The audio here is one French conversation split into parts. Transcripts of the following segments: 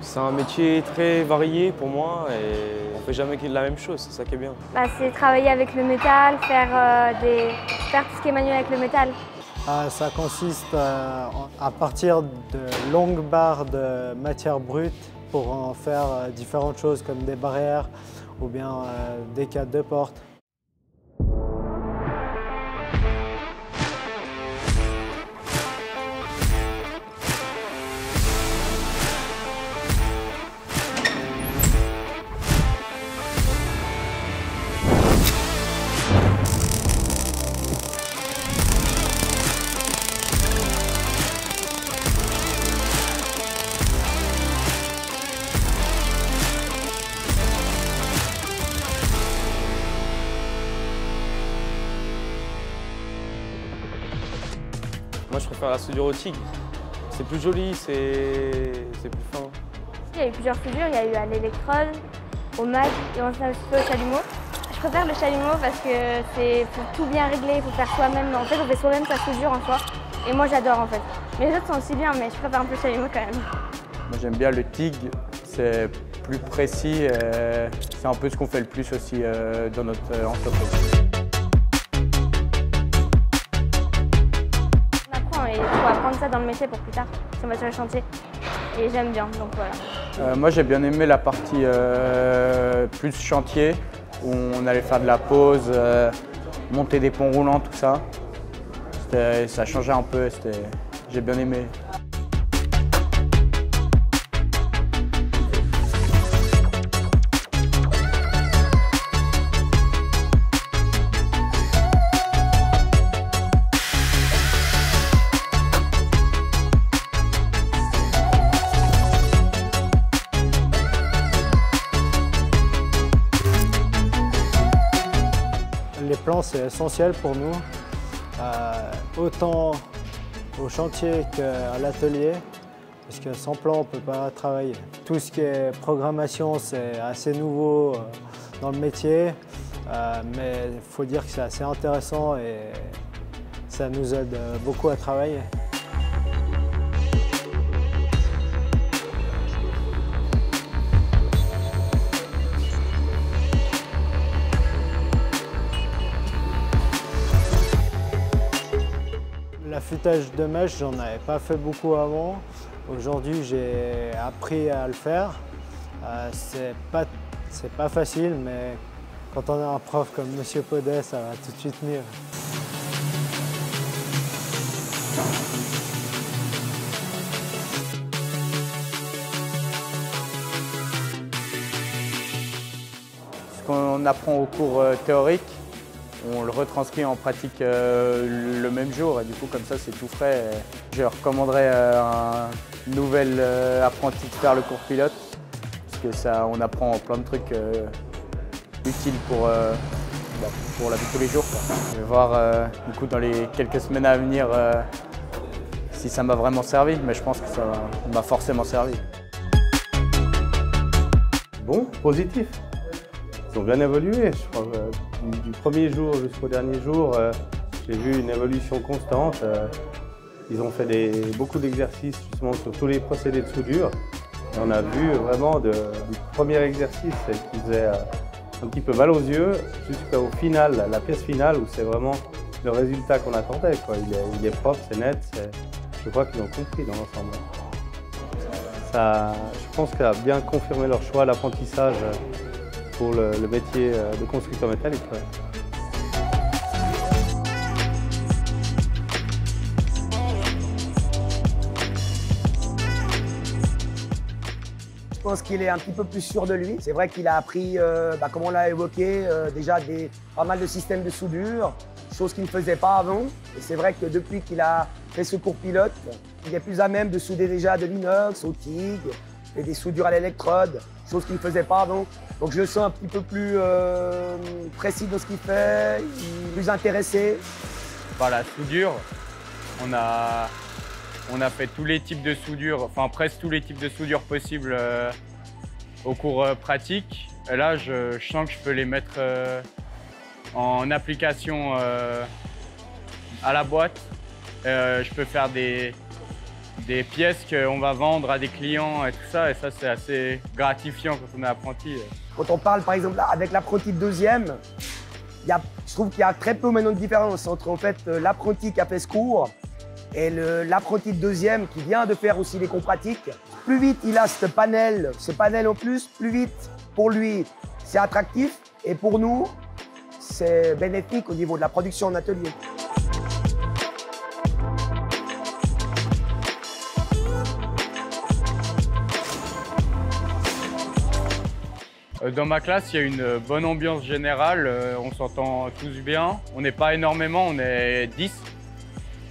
C'est un métier très varié pour moi et on ne fait jamais la même chose, c'est ça qui est bien. C'est travailler avec le métal, faire tout ce qui est manuel avec le métal. Ça consiste à partir de longues barres de matière brute pour en faire différentes choses comme des barrières ou bien des cadres de porte. Moi je préfère la soudure au TIG. C'est plus joli, c'est plus fin. Il y a eu plusieurs soudures, il y a eu à l'électrode, au mag et on a aussi fait au chalumeau. Je préfère le chalumeau parce que c'est pour tout bien régler, il faut faire soi-même. En fait on fait soi-même sa soudure en soi. Et moi j'adore en fait. Mais les autres sont aussi bien mais je préfère un peu le chalumeau quand même. Moi j'aime bien le TIG, c'est plus précis, c'est un peu ce qu'on fait le plus aussi dans notre entreprise. Il faut apprendre ça dans le métier pour plus tard, si on va sur le chantier. Et j'aime bien, donc voilà. Moi j'ai bien aimé la partie plus chantier, où on allait faire de la pose, monter des ponts roulants, tout ça. Ça changeait un peu, j'ai bien aimé. Les plans, c'est essentiel pour nous, autant au chantier qu'à l'atelier, parce que sans plan, on ne peut pas travailler. Tout ce qui est programmation, c'est assez nouveau dans le métier, mais il faut dire que c'est assez intéressant et ça nous aide beaucoup à travailler. L'affûtage de mèche, j'en avais pas fait beaucoup avant. Aujourd'hui, j'ai appris à le faire. C'est pas facile, mais quand on a un prof comme Monsieur Podet, ça va tout de suite mieux. Ce qu'on apprend au cours théorique, on le retranscrit en pratique le même jour et du coup comme ça c'est tout frais. Je recommanderais un nouvel apprenti de faire le cours pilote parce que ça, on apprend plein de trucs utiles pour la vie de tous les jours. Je vais voir du coup dans les quelques semaines à venir si ça m'a vraiment servi, mais je pense que ça m'a forcément servi. Bon, positif. Ils ont bien évolué. Je crois, du premier jour jusqu'au dernier jour, j'ai vu une évolution constante. Ils ont fait beaucoup d'exercices justement sur tous les procédés de soudure. Et on a vu vraiment du premier exercice qui faisait un petit peu mal aux yeux jusqu'au final, la pièce finale où c'est vraiment le résultat qu'on attendait, quoi. Il est propre, c'est net. Je crois qu'ils ont compris dans l'ensemble. Je pense que ça a bien confirmé leur choix d'apprentissage pour le métier de constructeur métallique. Ouais. Je pense qu'il est un petit peu plus sûr de lui. C'est vrai qu'il a appris, comme on l'a évoqué, déjà pas mal de systèmes de soudure, chose qu'il ne faisait pas avant. Et c'est vrai que depuis qu'il a fait ce cours pilote, il est plus à même de souder déjà de l'inox, au TIG, et des soudures à l'électrode, chose qu'il ne faisait pas avant. Donc je le sens un petit peu plus précis dans ce qu'il fait, plus intéressé. Par la soudure, on a fait tous les types de soudure, enfin presque tous les types de soudure possibles au cours pratique. Et là, je sens que je peux les mettre en application à la boîte. Je peux faire des des pièces qu'on va vendre à des clients et tout ça. Et ça, c'est assez gratifiant quand on est apprenti. Quand on parle, par exemple, là, avec l'apprenti de deuxième, je trouve qu'il y a très peu maintenant de différence entre en fait, l'apprenti qui a fait ce cours et l'apprenti de deuxième qui vient de faire aussi les cours pratiques. Plus vite il a ce panel en plus, plus vite pour lui c'est attractif et pour nous c'est bénéfique au niveau de la production en atelier. Dans ma classe, il y a une bonne ambiance générale, on s'entend tous bien. On n'est pas énormément, on est 10.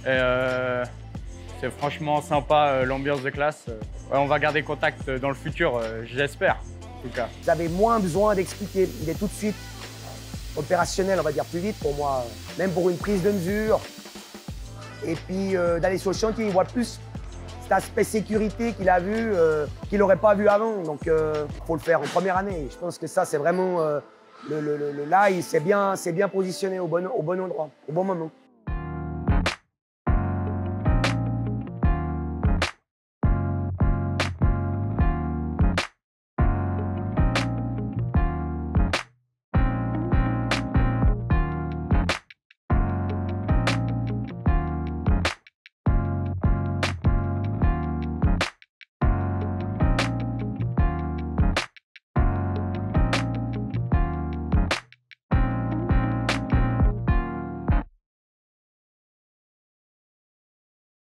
C'est franchement sympa l'ambiance de classe. On va garder contact dans le futur, j'espère en tout cas. Vous avez moins besoin d'expliquer, il est tout de suite opérationnel, on va dire plus vite pour moi, même pour une prise de mesure. Et puis d'aller sur le chantier, il voit plus cet aspect sécurité qu'il a vu, qu'il n'aurait pas vu avant. Donc il faut le faire en première année. Je pense que ça c'est vraiment là il s'est bien positionné au bon endroit, au bon moment.